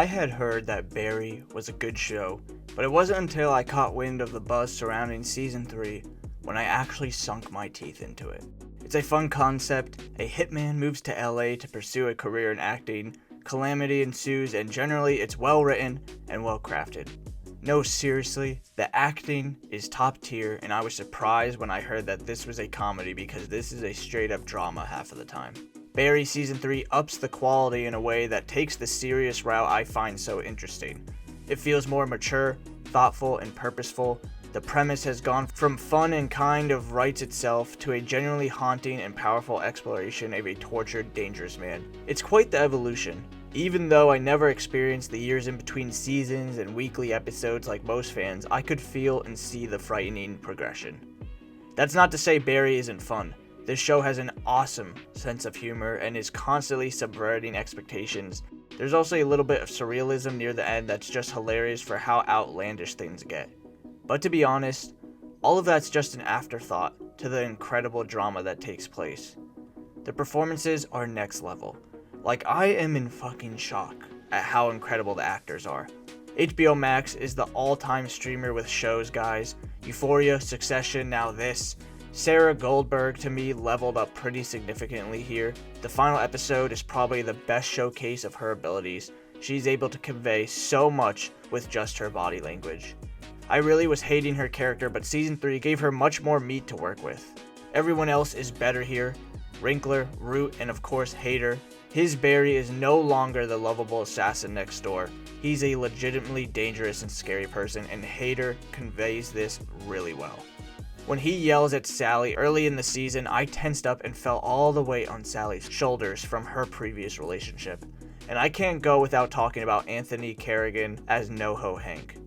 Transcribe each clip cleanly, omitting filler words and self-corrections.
I had heard that Barry was a good show, but it wasn't until I caught wind of the buzz surrounding Season 3 when I actually sunk my teeth into it. It's a fun concept. A hitman moves to LA to pursue a career in acting, calamity ensues, and generally it's well written and well crafted. No, seriously, the acting is top tier, and I was surprised when I heard that this was a comedy because this is a straight up drama half of the time. Barry Season 3 ups the quality in a way that takes the serious route I find so interesting. It feels more mature, thoughtful, and purposeful. The premise has gone from fun and kind of writes itself to a genuinely haunting and powerful exploration of a tortured, dangerous man. It's quite the evolution. Even though I never experienced the years in between seasons and weekly episodes like most fans, I could feel and see the frightening progression. That's not to say Barry isn't fun. This show has an awesome sense of humor and is constantly subverting expectations. There's also a little bit of surrealism near the end that's just hilarious for how outlandish things get. But to be honest, all of that's just an afterthought to the incredible drama that takes place. The performances are next level. Like, I am in fucking shock at how incredible the actors are. HBO Max is the all-time streamer with shows, guys. Euphoria, Succession, now this. Sarah Goldberg, to me, leveled up pretty significantly here. The final episode is probably the best showcase of her abilities. She's able to convey so much with just her body language. I really was hating her character, but Season 3 gave her much more meat to work with. Everyone else is better here. Wrinkler, Root, and of course Hader. His Barry is no longer the lovable assassin next door. He's a legitimately dangerous and scary person, and Hader conveys this really well. When he yells at Sally early in the season, I tensed up and fell all the way on Sally's shoulders from her previous relationship. And I can't go without talking about Anthony Carrigan as NoHo Hank.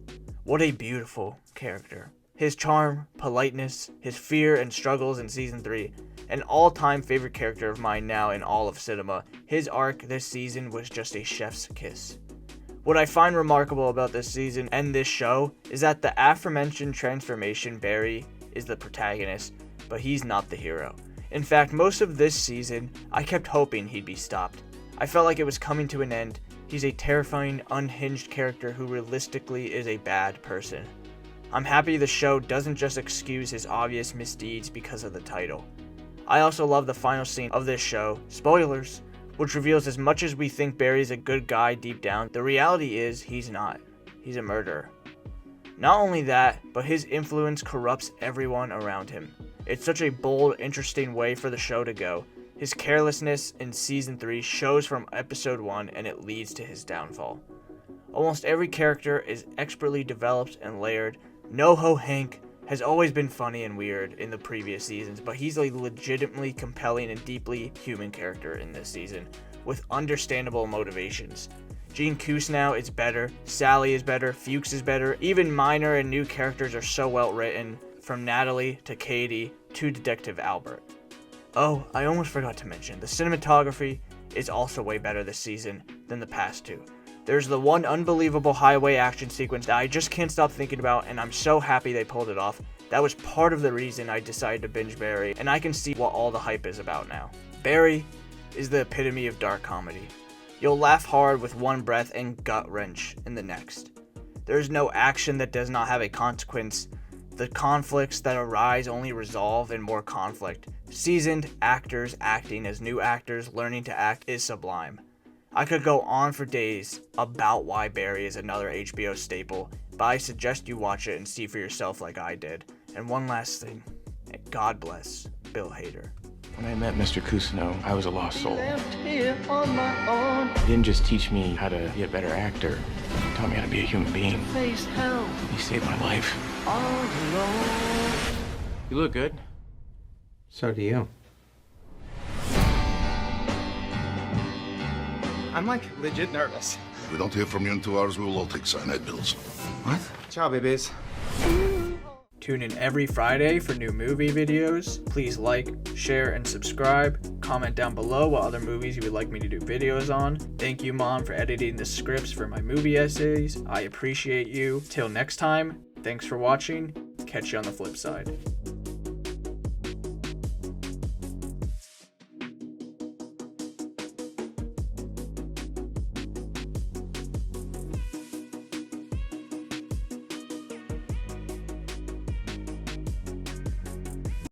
What a beautiful character. His charm, politeness, his fear and struggles in Season 3, an all-time favorite character of mine now in all of cinema. His arc this season was just a chef's kiss. What I find remarkable about this season and this show is that the aforementioned transformation Barry is the protagonist, but he's not the hero. In fact, most of this season, I kept hoping he'd be stopped. I felt like it was coming to an end. He's a terrifying, unhinged character who realistically is a bad person. I'm happy the show doesn't just excuse his obvious misdeeds because of the title. I also love the final scene of this show, spoilers, which reveals as much as we think Barry's a good guy deep down, the reality is he's not. He's a murderer. Not only that, but his influence corrupts everyone around him. It's such a bold, interesting way for the show to go. His carelessness in Season 3 shows from Episode 1 and it leads to his downfall. Almost every character is expertly developed and layered. NoHo Hank has always been funny and weird in the previous seasons, but he's a legitimately compelling and deeply human character in this season, with understandable motivations. Gene Kusnow is better, Sally is better, Fuchs is better, even minor and new characters are so well written, from Natalie to Katie to Detective Albert. Oh, I almost forgot to mention, the cinematography is also way better this season than the past two. There's the one unbelievable highway action sequence that I just can't stop thinking about, and I'm so happy they pulled it off. That was part of the reason I decided to binge Barry, and I can see what all the hype is about now. Barry is the epitome of dark comedy. You'll laugh hard with one breath and gut wrench in the next. There is no action that does not have a consequence. The conflicts that arise only resolve in more conflict. Seasoned actors acting as new actors learning to act is sublime. I could go on for days about why Barry is another HBO staple, but I suggest you watch it and see for yourself like I did. And one last thing, God bless Bill Hader. When I met Mr. Kusno, I was a lost soul. He didn't just teach me how to be a better actor. He taught me how to be a human being. He saved my life. You look good. So do you. I'm like legit nervous. If we don't hear from you in 2 hours, we will all take cyanide pills. What? Ciao, babies. Tune in every Friday for new movie videos. Please like, share, and subscribe. Comment down below what other movies you would like me to do videos on. Thank you, Mom, for editing the scripts for my movie essays. I appreciate you. Till next time, thanks for watching. Catch you on the flip side.